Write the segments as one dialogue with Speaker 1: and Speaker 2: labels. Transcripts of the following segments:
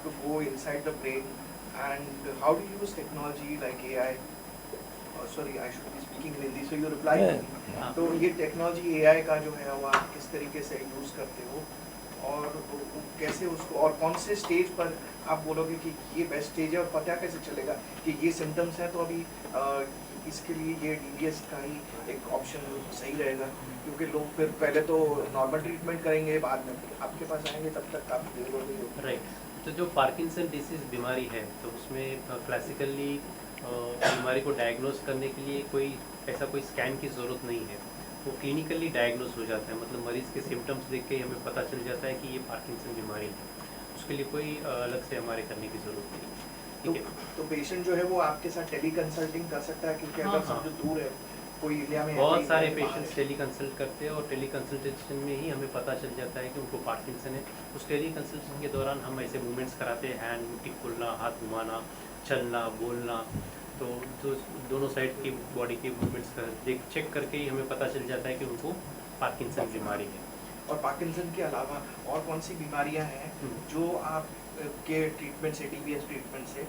Speaker 1: to go inside the brain, and how do you use technology like AI? Sorry, I should be speaking in Hindi, so you reply to me.
Speaker 2: हाँ।
Speaker 1: तो ये technology AI का जो है वो आप किस तरीके से यूज़ करते हो, और कैसे उसको, और कौन से स्टेज पर आप बोलोगे कि ये बेस्ट स्टेज है, और पता कैसे चलेगा कि ये सिम्टम्स हैं तो अभी इसके लिए ये DBS का ही एक ऑप्शन सही रहेगा, क्योंकि लोग फिर पहले तो नॉर्मल ट्रीटमेंट करेंगे, बाद में आपके पास आएंगे, तब तक काफ़ी देर हो गई होगी।
Speaker 2: राइट। तो जो पार्किंसन डिसीज़ बीमारी है, तो उसमें क्लासिकली बीमारी को डायग्नोस करने के लिए कोई स्कैन की ज़रूरत नहीं है। वो क्लिनिकली डायग्नोस हो जाता है, मतलब मरीज़ के सिम्टम्स देख के हमें पता चल जाता है कि ये पार्किंसन बीमारी है। उसके लिए कोई अलग से हमारे करने की ज़रूरत नहीं है। ठीक है।
Speaker 1: तो पेशेंट जो है वो आपके साथ टेली कंसल्टिंग कर सकता है, क्योंकि
Speaker 2: हाँ,
Speaker 1: अगर
Speaker 2: हाँ।
Speaker 1: समझो दूर है, कोई इंडिया में
Speaker 2: बहुत सारे पेशेंट्स टेली कंसल्ट करते हैं, और टेली कंसल्टेशन में ही हमें पता चल जाता है कि उनको पार्किंसन है। उस टेली कंसल्टेशन के दौरान हम ऐसे मूवमेंट्स कराते हैं, हैंड मुट्ठी खोलना, हाथ घुमाना, चलना, बोलना, तो दोनों साइड की बॉडी के मूवमेंट्स चेक करके ही हमें पता चल जाता है कि उनको पार्किंसन बीमारी है।
Speaker 1: और पार्किंसन के अलावा और कौन सी बीमारियां हैं जो आप के ट्रीटमेंट से, DBS ट्रीटमेंट से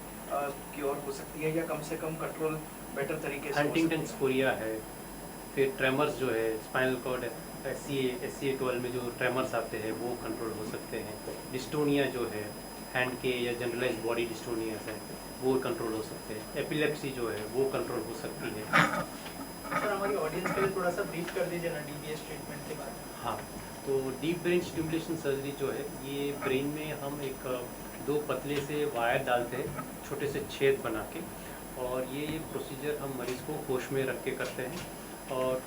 Speaker 1: क्योर हो सकती है, या कम से कम कंट्रोल बेटर तरीके से?
Speaker 2: हंटिंगटन कोरिया है, फिर ट्रेमर्स जो है, स्पाइनल कॉर्ड SCA12 में जो ट्रेमर्स आते हैं वो कंट्रोल हो सकते हैं। डिस्टोनिया जो है, हैंड के या जनरलाइज बॉडी डिस्टोनिया है, वो कंट्रोल हो सकते हैं। एपिलेप्सी जो है वो कंट्रोल हो सकती है।
Speaker 3: सर हमारी ऑडियंस के लिए थोड़ा सा ब्रीफ कर दीजिए ना DBS ट्रीटमेंट के बारे में।
Speaker 2: हाँ, तो डीप ब्रेन स्टिमुलेशन सर्जरी जो है, ये ब्रेन में हम एक 2 पतले से वायर डालते हैं, छोटे से छेद बना के, और ये प्रोसीजर हम मरीज़ को होश में रख के करते हैं। और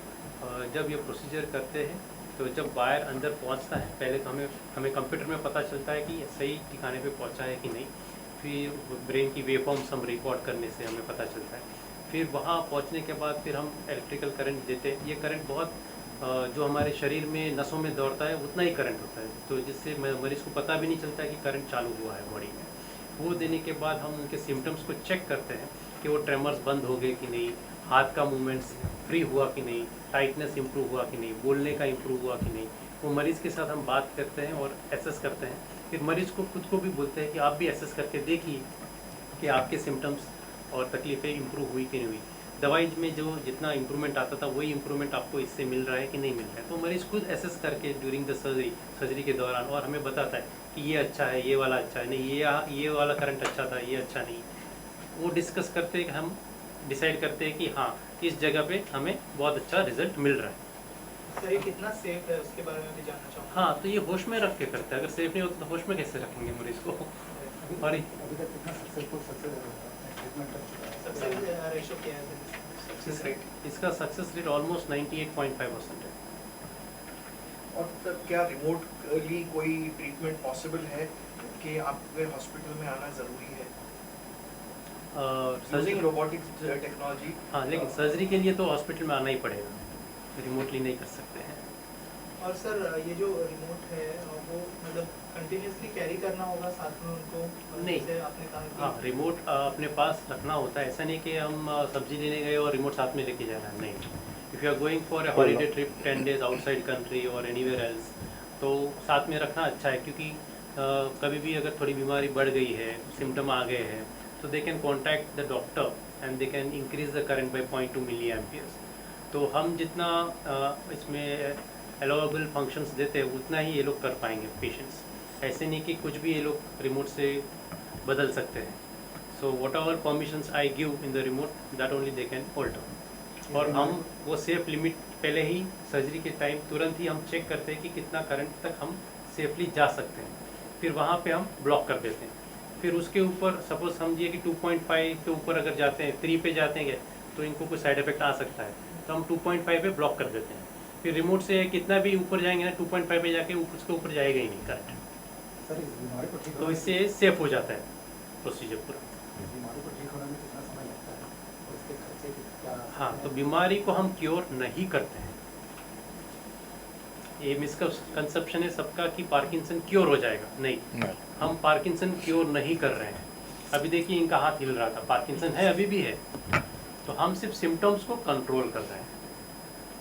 Speaker 2: जब ये प्रोसीजर करते हैं तो जब वायर अंदर पहुंचता है, पहले तो हमें कंप्यूटर में पता चलता है कि सही ठिकाने पे पहुंचा है कि नहीं। फिर ब्रेन की वेवफॉर्म्स हम रिकॉर्ड करने से हमें पता चलता है। फिर वहाँ पहुंचने के बाद फिर हम इलेक्ट्रिकल करंट देते हैं। ये करंट बहुत जो हमारे शरीर में नसों में दौड़ता है उतना ही करंट होता है, तो जिससे मरीज़ को पता भी नहीं चलता है कि करंट चालू हुआ है बॉडी में। वो देने के बाद हम उनके सिम्टम्स को चेक करते हैं कि वो ट्रेमर्स बंद हो गए कि नहीं, हाथ का मूवमेंट्स फ्री हुआ कि नहीं, टाइटनेस इम्प्रूव हुआ कि नहीं, बोलने का इम्प्रूव हुआ कि नहीं। वो मरीज़ के साथ हम बात करते हैं और एसेस करते हैं। फिर मरीज़ को खुद को भी बोलते हैं कि आप भी एसेस करके देखिए कि आपके सिम्टम्स और तकलीफ़ें इम्प्रूव हुई कि नहीं हुई। दवाई में जो जितना इम्प्रूवमेंट आता था वही इम्प्रूवमेंट आपको इससे मिल रहा है कि नहीं मिल रहा है। तो मरीज़ खुद एसेस करके ड्यूरिंग द सर्जरी के दौरान, और हमें बताता है कि ये अच्छा है, ये वाला अच्छा है, नहीं ये वाला करंट अच्छा था, ये अच्छा नहीं। वो डिस्कस करते हैं, हम डिसाइड करते हैं कि हाँ, इस जगह पे हमें बहुत अच्छा रिजल्ट मिल रहा है।
Speaker 3: सर ये कितना सेफ है उसके बारे में भी जानना चाहूँगा।
Speaker 2: हाँ, तो ये होश में रख के करते हैं। अगर सेफ नहीं होता तो होश में कैसे रखेंगे मरीज़ को? और
Speaker 4: अभी तक कितना सक्सेसफुल ट्रीटमेंट कर चुका है?
Speaker 3: सक्सेस रेशो क्या है?
Speaker 1: Success rate?
Speaker 2: इसका सक्सेस रेट ऑलमोस्ट 98.5% है।
Speaker 1: और तब क्या रिमोटली कोई ट्रीटमेंट पॉसिबल है कि आपके हॉस्पिटल में आना ज़रूरी है यूजिंग रोबोटिक्स टेक्नोलॉजी?
Speaker 2: हाँ, लेकिन सर्जरी के लिए तो हॉस्पिटल में आना ही पड़ेगा, रिमोटली नहीं कर सकते हैं।
Speaker 3: और सर ये जो रिमोट है वो मतलब कंटिन्यूसली कैरी करना होगा साथ में उनको?
Speaker 2: नहीं।
Speaker 3: जैसे आपने कहा कि
Speaker 2: हाँ, रिमोट अपने पास रखना होता है। ऐसा नहीं कि हम सब्जी लेने गए और रिमोट साथ में लेके जा रहे हैं, नहीं। If you are going for a holiday trip 10 days outside country और एनीवेयर एल्स, तो साथ में रखना अच्छा है, क्योंकि कभी भी अगर थोड़ी बीमारी बढ़ गई है, सिम्टम आ गए हैं, तो they can contact the doctor and they can increase the current by 0.2 mA। तो हम जितना इसमें अलाउेबल फंक्शंस देते हैं उतना ही ये लोग कर पाएंगे पेशेंट्स। ऐसे नहीं कि कुछ भी ये लोग रिमोट से बदल सकते हैं। So whatever permissions I give in the remote, that only they can alter. और हम वो सेफ लिमिट पहले ही सर्जरी के टाइम तुरंत ही हम चेक करते हैं कि कितना करंट तक हम सेफली जा सकते हैं, फिर वहाँ पे हम ब्लॉक कर देते हैं। फिर उसके ऊपर सपोज समझिए कि 2.5 के ऊपर अगर जाते हैं, 3 पे जाते हैं तो इनको कोई साइड इफेक्ट आ सकता है, तो हम 2.5 पे ब्लॉक कर देते हैं। फिर रिमोट से कितना भी ऊपर जाएंगे ना, 2.5 पे जाके उसके ऊपर जाएगा ही नहीं करंट।
Speaker 4: सर इस बीमारी को ठीक
Speaker 2: तो इससे सेफ हो जाता है प्रोसीजर पूरा।
Speaker 4: बीमारी को ठीक होने में कितना समय लगता है और इसके खर्चे क्या?
Speaker 2: हाँ, तो बीमारी को हम क्योर नहीं करते हैं। ये मिसकंसेप्शन है सबका कि पार्किंसन क्योर हो जाएगा, नहीं। हम पार्किंसन क्योर नहीं कर रहे हैं। अभी देखिए इनका हाथ हिल रहा था, पार्किंसन है, अभी भी है। तो हम सिर्फ सिम्टम्स को कंट्रोल कर रहे हैं,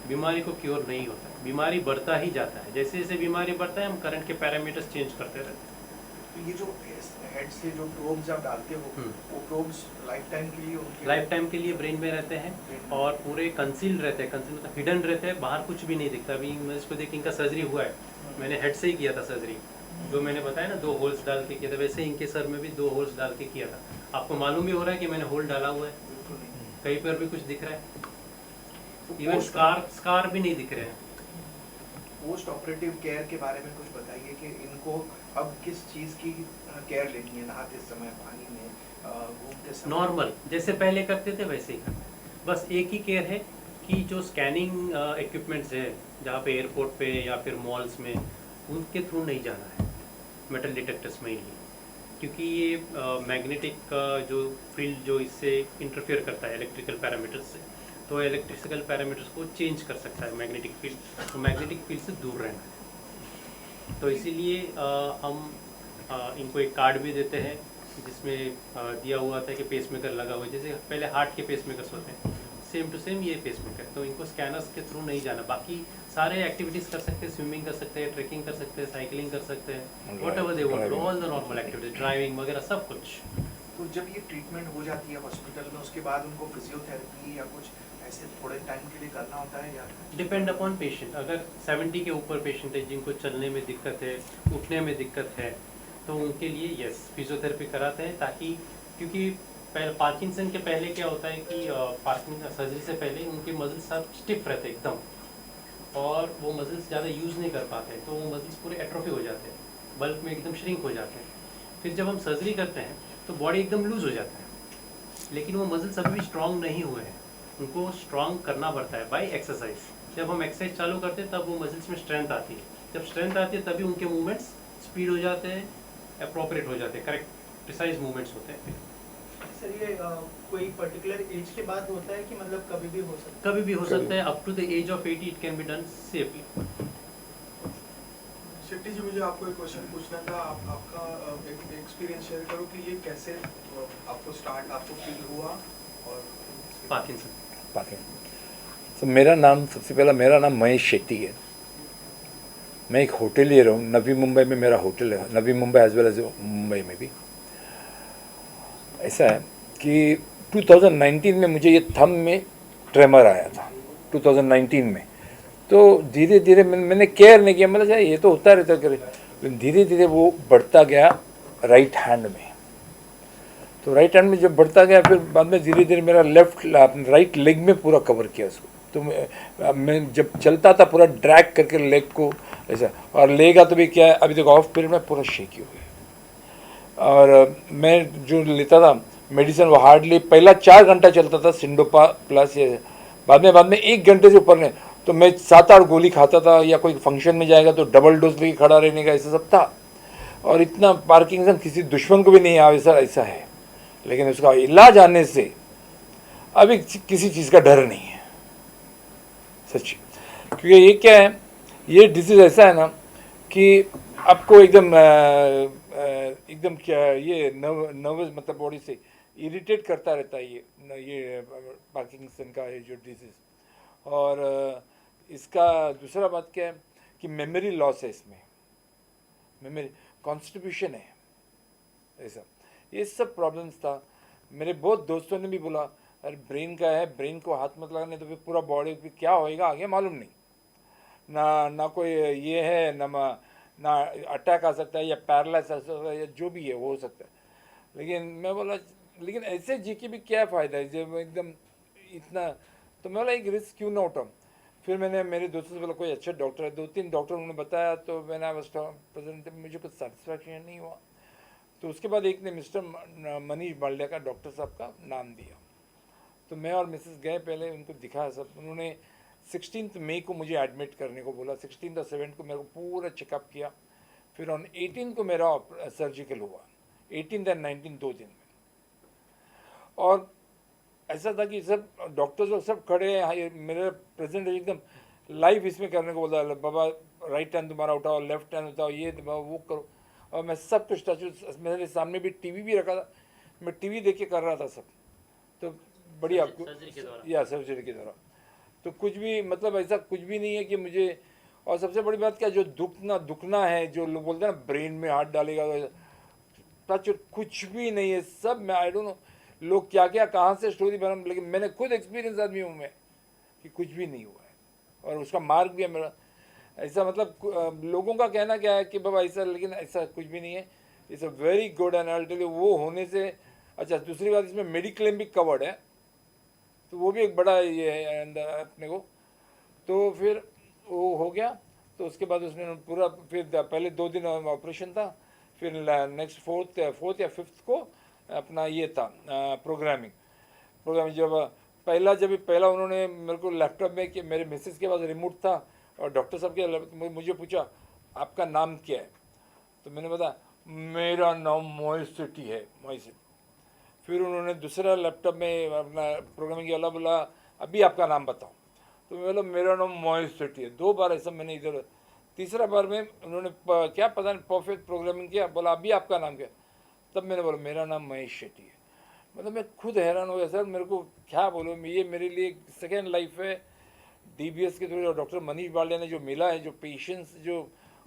Speaker 2: बीमारी को क्योर नहीं होता है। बीमारी बढ़ता ही जाता है, जैसे जैसे बीमारी बढ़ता है हम करंट के पैरामीटर्स चेंज करते रहते हैं।
Speaker 1: तो ये जो हेड से जो प्रोब्स आप डालते हो वो प्रोब्स लाइफ टाइम के लिए उनके
Speaker 2: लाइफ टाइम के लिए ब्रेन में रहते हैं और पूरे कंसील्ड रहते हैं, कंसील मतलब हिडन रहते हैं, बाहर कुछ भी नहीं दिखता। अभी मैं इसको देख इनका सर्जरी हुआ है, मैंने हेड से ही किया था सर्जरी, जो मैंने बताया ना 2 होल्स डाल के किया था, वैसे ही इनके सर में भी 2 होल्स डाल के किया था। आपको मालूम भी हो रहा है कि मैंने होल डाला हुआ है,
Speaker 1: बिल्कुल नहीं।
Speaker 2: कहीं पर भी कुछ दिख रहा है,
Speaker 1: तो
Speaker 2: इवन स्कार भी नहीं दिख रहे हैं।
Speaker 1: पोस्ट ऑपरेटिव केयर के बारे में कुछ बताइए कि इनको अब किस चीज़ की केयर लेनी है, नहाते समय, पानी में, घूमते समय?
Speaker 2: नॉर्मल जैसे पहले करते थे वैसे ही करते हैं। बस एक ही केयर है कि जो स्कैनिंग इक्विपमेंट्स है जहाँ पे एयरपोर्ट पे या फिर मॉल्स में, उनके थ्रू नहीं जाना है, मेटल डिटेक्टर्स में ही, क्योंकि ये मैग्नेटिक का जो फील्ड जो इससे इंटरफेयर करता है इलेक्ट्रिकल पैरामीटर्स से, तो इलेक्ट्रिकल पैरामीटर्स को चेंज कर सकता है मैग्नेटिक फील्ड, तो मैग्नेटिक फील्ड से दूर रहना है। तो इसीलिए हम इनको एक कार्ड भी देते हैं जिसमें दिया हुआ था कि पेसमेकर लगा हुआ है, जैसे पहले हार्ट के पेसमेकर्स होते हैं, सेम टू सेम ये पेसमेकर। तो इनको स्कैनर्स के थ्रू नहीं जाना, बाकी सारे एक्टिविटीज़ कर सकते हैं, स्विमिंग कर सकते हैं, ट्रेकिंग कर सकते हैं, साइकिलिंग कर सकते हैं, what ever they want, all the normal activities, driving वगैरह सब कुछ।
Speaker 1: तो जब ये ट्रीटमेंट हो जाती है हॉस्पिटल में, उसके बाद उनको फिजियोथेरेपी या कुछ ऐसे थोड़े टाइम के लिए करना होता है, या
Speaker 2: डिपेंड अपॉन पेशेंट। अगर 70 के ऊपर पेशेंट है जिनको चलने में दिक्कत है, उठने में दिक्कत है, तो उनके लिए यस फिजियोथेरेपी कराते हैं, ताकि क्योंकि पार्किंसन के पहले क्या होता है कि पार्किंसन सर्जरी से पहले उनके मसल्स सब स्टिफ रहते हैं एकदम, और वो मसल्स ज़्यादा यूज़ नहीं कर पाते, तो वो मसल्स पूरे एट्रोफी हो जाते हैं, बल्क में एकदम श्रिंक हो जाते हैं। फिर जब हम सर्जरी करते हैं तो बॉडी एकदम लूज़ हो जाता है, लेकिन वो मसल्स अभी भी स्ट्रॉन्ग नहीं हुए हैं, उनको स्ट्रॉन्ग करना पड़ता है बाय एक्सरसाइज। जब हम एक्सरसाइज चालू करते हैं तब वो मसल्स में स्ट्रेंथ आती है, जब स्ट्रेंथ आती है तभी उनके मूवमेंट्स स्पीड हो जाते हैं, अप्रोप्रिएट हो जाते हैं, करेक्ट प्रिसाइज मूवमेंट्स होते हैं।
Speaker 3: सर ये कोई पर्टिकुलर एज के बाद होता है कि मतलब कभी भी हो सकता है?
Speaker 2: कभी भी हो सकता है, up to the age of 80 it can be done safely.
Speaker 5: Shetty ji, मुझे आपको एक क्वेश्चन पूछना था। आपका एक एक्सपीरियंस शेयर करो कि ये कैसे आपको फील हुआ और
Speaker 2: पार्किंसन।
Speaker 6: तो मेरा नाम महेश शेट्टी है। मैं एक होटलियर हूँ, नवी मुंबई में मेरा होटल है, Navi Mumbai as well as Mumbai में भी। ऐसा है कि 2019 में मुझे ये थंब में ट्रेमर आया था, 2019 में। तो धीरे धीरे मैंने केयर नहीं किया, मतलब ये तो होता रहता करे, लेकिन धीरे धीरे वो बढ़ता गया राइट हैंड में। तो राइट हैंड में जब बढ़ता गया, फिर बाद में धीरे धीरे मेरा राइट लेग में पूरा कवर किया उसको। तो मैं जब चलता था पूरा ड्रैग करके लेग को ऐसा, और लेगा तो भी क्या है, अभी तक ऑफ पीरियड में पूरा शेकी हो गया। और मैं जो लेता था मेडिसिन, वो हार्डली पहला 4 घंटा चलता था सिंडोपा प्लस, ये बाद में 1 घंटे से ऊपर नहीं। तो मैं 7-8 गोली खाता था, या कोई फंक्शन में जाएगा तो डबल डोज लेके खड़ा रहने का, ऐसा सब था। और इतना पार्किंसन किसी दुश्मन को भी नहीं आवे सर, ऐसा है। लेकिन उसका इलाज आने से अभी किसी चीज़ का डर नहीं है, सच। क्योंकि ये क्या है, ये डिजीज़ ऐसा है ना कि आपको एकदम क्या ये नर्वस मतलब बॉडी से इरिटेट करता रहता है ये पार्किंसन का ये जो डिजीज़। और इसका दूसरा बात क्या है कि मेमोरी लॉस है इसमें, मेमोरी कॉन्स्टिट्यूशन है, ऐसा ये सब प्रॉब्लम्स था। मेरे बहुत दोस्तों ने भी बोला अरे ब्रेन का है, ब्रेन को हाथ मत लगाने, तो फिर पूरा बॉडी पे क्या होएगा आगे मालूम नहीं, ना कोई ये है, ना अटैक आ सकता है, या पैरालाइज आ सकता है, या जो भी है वो हो सकता है। लेकिन मैं बोला लेकिन ऐसे जी के भी क्या फ़ायदा है जब एकदम इतना। तो मैं बोला एक रिस्क क्यों ना उठाऊँ। फिर मैंने मेरे दोस्तों से बोला कोई अच्छा डॉक्टर है, 2-3 डॉक्टर उन्होंने बताया, तो मैंने बस प्रेजेंट मुझे कुछ सेटिस्फैक्शन नहीं हुआ। तो उसके बाद एक ने मिस्टर मनीष मालडिया का, डॉक्टर साहब का नाम दिया। तो मैं और मिसेस गए, पहले उनको दिखाया सब। उन्होंने 16 मई को मुझे एडमिट करने को बोला, 16 और 7 को मेरे को पूरा चेकअप किया। फिर ऑन 18 को मेरा सर्जिकल हुआ, 18 और 19 2 दिन में। और ऐसा था कि सब डॉक्टर्स लोग सब खड़े हैं, मेरे प्रेजेंट एकदम लाइव इसमें करने को बोला, बाबा राइट हैंड तुम्हारा उठाओ, लेफ्ट हैंड उठाओ, ये वो करो। और मैं सब कुछ टच, मेरे सामने भी टीवी भी रखा था, मैं टीवी देख के कर रहा था सब। तो बढ़िया सर्जरी के दौरान तो कुछ भी मतलब ऐसा कुछ भी नहीं है कि मुझे। और सबसे बड़ी बात क्या, जो दुखना है, जो लोग बोलते हैं ना ब्रेन में हाथ डालेगा, टच कुछ भी नहीं है, सब मैं आई डोंट नो लोग क्या क्या कहाँ से स्टोरी बना, लेकिन मैंने खुद एक्सपीरियंस आदमी हूँ मैं कि कुछ भी नहीं हुआ है। और उसका मार्क भी है मेरा ऐसा, मतलब लोगों का कहना क्या है कि बाबा ऐसा, लेकिन ऐसा कुछ भी नहीं है। It's a very good and I tell you वो होने से। अच्छा दूसरी बात, इसमें मेडिक्लेम भी कवर्ड है, तो वो भी एक बड़ा ये है अपने को। तो फिर वो हो गया, तो उसके बाद उसने पूरा फिर पहले 2 दिन ऑपरेशन था, फिर नेक्स्ट फोर्थ या फिफ्थ को अपना ये था प्रोग्रामिंग जब पहला उन्होंने मेरे को लैपटॉप में कि मेरे मिसेस के पास रिमोट था और डॉक्टर साहब के मुझे पूछा आपका नाम क्या है, तो मैंने बताया मेरा नाम मोहित सेठी है, मोहित सेठी। फिर उन्होंने दूसरा लैपटॉप में अपना प्रोग्रामिंग वाला बोला अभी आपका नाम बताओ, तो मैं बोला मेरा नाम मोहित सेठी है। 2 बार ऐसा मैंने इधर, तीसरा बार में उन्होंने क्या पता नहीं परफेक्ट प्रोग्रामिंग किया, बोला अभी आपका नाम क्या, तब मैंने बोला मेरा नाम महेश शेट्टी है। मतलब मैं खुद हैरान हो गया सर, मेरे को क्या बोलूँ, ये मेरे लिए सेकेंड लाइफ है। DBS के थ्रू डॉक्टर मनीष बालिया ने जो मिला है, जो पेशेंस, जो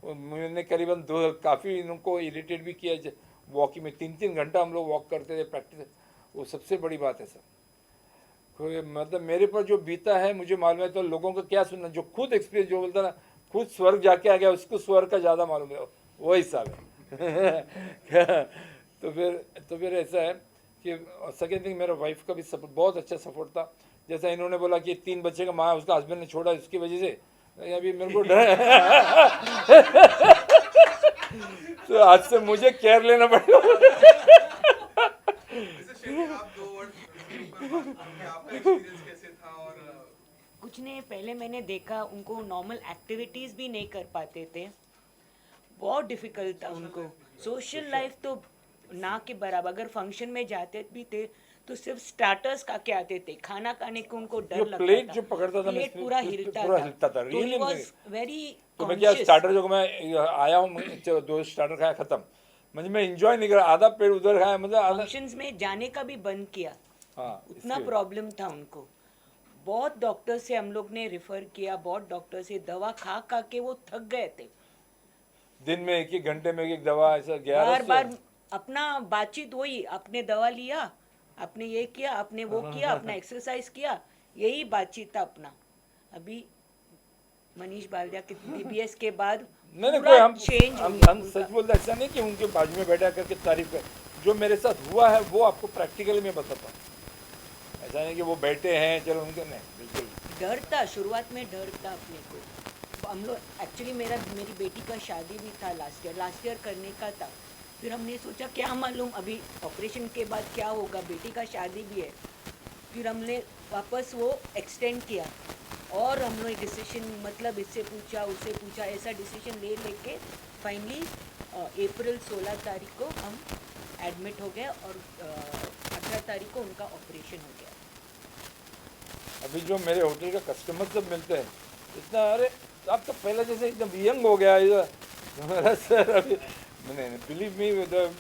Speaker 6: मैंने करीबन काफ़ी इनको इरिटेट भी किया, वॉकिंग में 3-3 घंटा हम लोग वॉक करते थे प्रैक्टिस, वो सबसे बड़ी बात है सर। मतलब मेरे पर जो बीता है मुझे मालूम है, तो लोगों का क्या सुनना, जो खुद एक्सपीरियंस जो बोलता ना खुद स्वर्ग जाके आ गया उसको स्वर्ग का ज़्यादा मालूम है, वो हिसाब है। तो फिर ऐसा है कि सेकेंड थिंग मेरा वाइफ का भी सपोर्ट, बहुत अच्छा सपोर्ट था। जैसा इन्होंने बोला कि 3 बच्चे का माँ उसका हस्बैंड ने छोड़ा इसकी वजह से, अभी मेरे को डर तो आज से मुझे केयर लेना पड़ेगा।
Speaker 5: आप 2 वर्ड आपका एक्सपीरियंस कैसे था? और
Speaker 7: कुछ नहीं, पहले मैंने देखा उनको नॉर्मल एक्टिविटीज़ भी नहीं कर पाते थे, बहुत डिफ़िकल्ट था उनको। सोशल लाइफ तो ना के बराबर, अगर फंक्शन में जाते भी थे तो सिर्फ स्टार्टर्स का के आते थे, खाना खाने को उनको डर लगता
Speaker 6: प्लेट
Speaker 7: था।
Speaker 6: जो पकड़ता था,
Speaker 7: प्लेट पूरा हिलता था।
Speaker 6: तो
Speaker 7: he was very
Speaker 6: तो मैं क्या
Speaker 7: conscious।
Speaker 6: स्टार्टर जो मैं आया हूँ, 2 स्टार्टर खाया खत्म, मुझे मैं एंजॉय नहीं करा, आधा पेड़ उधर खाया, मतलब आधा।
Speaker 7: फंक्शंस में जाने का भी बंद किया,
Speaker 6: हाँ,
Speaker 7: उतना प्रॉब्लम था उनको। बहुत डॉक्टर से हम लोग ने रिफर किया, बहुत डॉक्टर से दवा खा खा के वो थक गए थे।
Speaker 6: दिन में 1-1 घंटे में 1 दवा, ऐसा 11
Speaker 7: बार बार अपना बातचीत हुई, आपने दवा लिया, आपने ये किया, आपने वो किया, अपना एक्सरसाइज किया, यही बातचीत था अपना। अभी मनीष बालिया के DBS के बाद
Speaker 6: नहीं कोई
Speaker 7: पूरा
Speaker 6: हम
Speaker 7: चेंज
Speaker 6: हम सच बोलते, ऐसा नहीं कि उनके बाजू में बैठा करके तारीफ कर, जो मेरे साथ हुआ है वो आपको प्रैक्टिकली मैं बताता हूँ। ऐसा नहीं कि वो बैठे हैं चलो उनके, नहीं बिल्कुल।
Speaker 7: डर था, शुरुआत में डर था अपने को। हम लोग एक्चुअली मेरी बेटी का शादी भी था लास्ट ईयर करने का था। फिर हमने सोचा क्या मालूम अभी ऑपरेशन के बाद क्या होगा, बेटी का शादी भी है। फिर हमने वापस वो एक्सटेंड किया और हम लोग डिसीजन, मतलब इससे पूछा उससे पूछा, ऐसा डिसीजन लेके फाइनली अप्रैल 16 तारीख को हम एडमिट हो गए और 18 तारीख को उनका ऑपरेशन हो गया।
Speaker 6: अभी जो मेरे होटल का कस्टमर सब मिलते हैं इतना, अरे आप तो पहले जैसे एकदम यंग हो गया इधर सर। अभी नहीं believe me,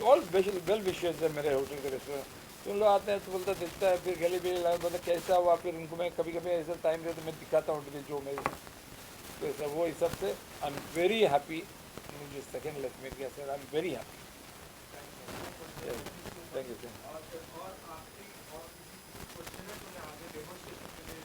Speaker 6: all well wishes है मेरे होटल के रेस्टोरेंट। तो लोग आते हैं तो बोलता दिखता है, फिर गली भी बोलता कैसा हुआ, फिर उनको मैं कभी कभी ऐसा टाइम दे तो मैं दिखाता हूँ होटल जो मेरे, तो ऐसा वो हिसाब से आई एम वेरी हैप्पी। मुझे सेकेंड लाइफ में गया sir, I am very happy. Thank you sir.
Speaker 5: और आखिरी और किसी क्वेश्चन है तो मैं आगे डेमोस्ट्रेशन के लिए